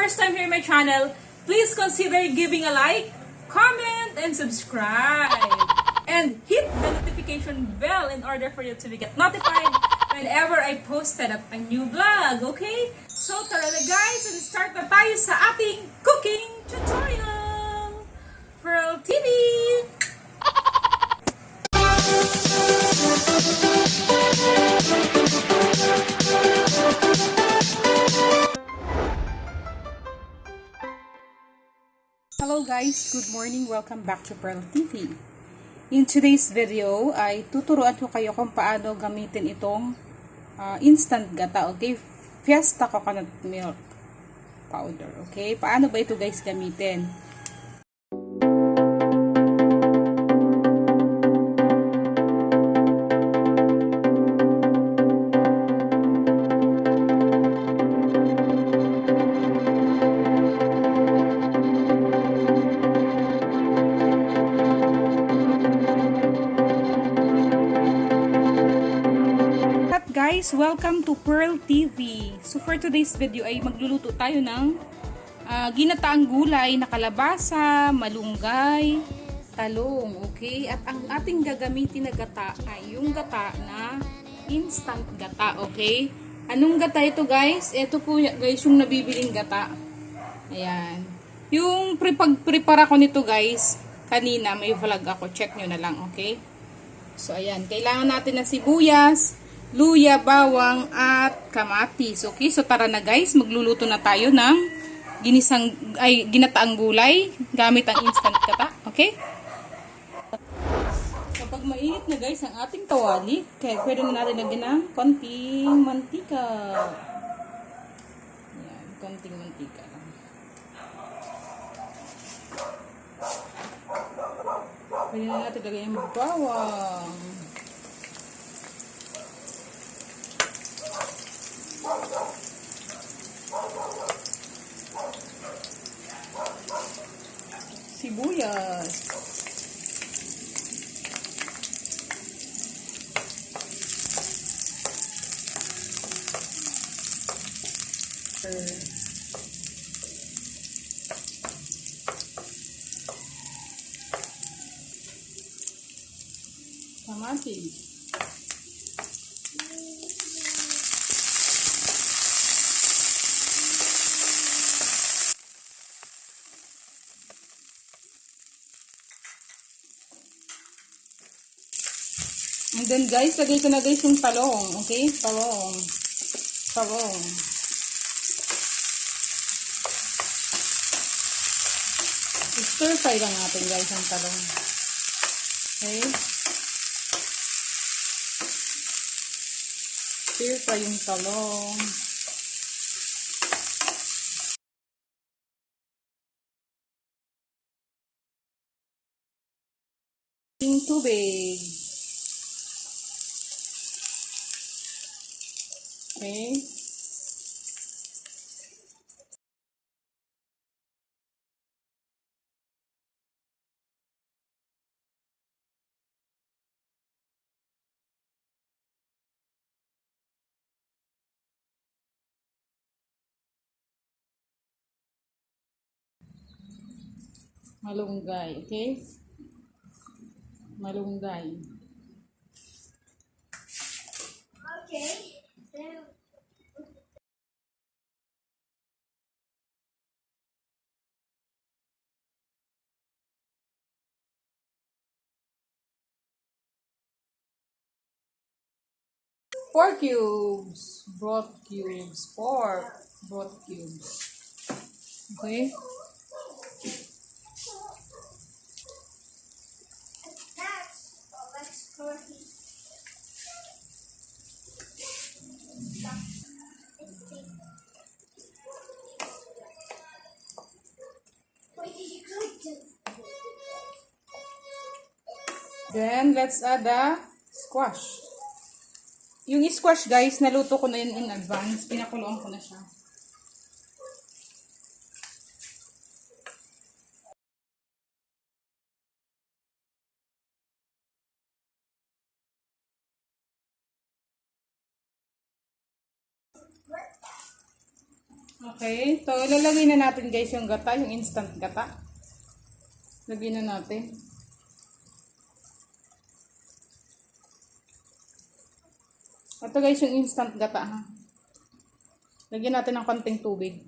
first time here in my channel, please consider giving a like, comment, and subscribe. And hit the notification bell in order for you to get notified whenever I posted up a new vlog, okay? So tara na guys, and start na tayo sa ating cooking tutorial! Pherl TV! Hello guys, good morning, welcome back to Pherl TV. In today's video ay tuturuan ko kayo kung paano gamitin itong instant gata, okay? Fiesta coconut milk powder, okay? Paano ba ito guys gamitin? Guys, welcome to Pherl TV. So for today's video ay magluluto tayo ng ginataang gulay na kalabasa, malunggay, talong, okay? At ang ating gagamitin na gata ay yung gata na instant gata, okay? Anong gata ito guys? Ito po guys yung nabibiling gata. Ayan. Yung pag-prepare ko nito guys, kanina may vlog ako, check nyo na lang, okay? So ayan, kailangan natin ng sibuyas, luya, bawang, at kamatis. Okay, so tara na guys, magluluto na tayo ng ginataang gulay gamit ang instant gata. Okay? Kapag mainit na guys ang ating kawali, kaya pwede na natin lagyan ng konting mantika. Ayan, konting mantika lang. Pwede na natin lagyan ng bawang. Sibuyas. Kamatis. And then guys, lagay ko na guys yung talong. Okay? Talong. Talong. Stir fry lang natin guys ang talong. Okay? Stir fry yung talong. Yung tubig. Okay. Malunggay, okay? Malunggay. Okay. Pork cubes. Broth cubes. Pork. Broth cubes. Okay? Let's pour it. Wait, did you cook it? Then, let's add the squash. Yung squash guys, naluto ko na yun in advance. Pinakuloan ko na siya. Okay, so ilalagay na natin guys yung gata, yung instant gata. Lagyan na natin. Ito guys yung instant gata ha. Lagyan natin ng konting tubig.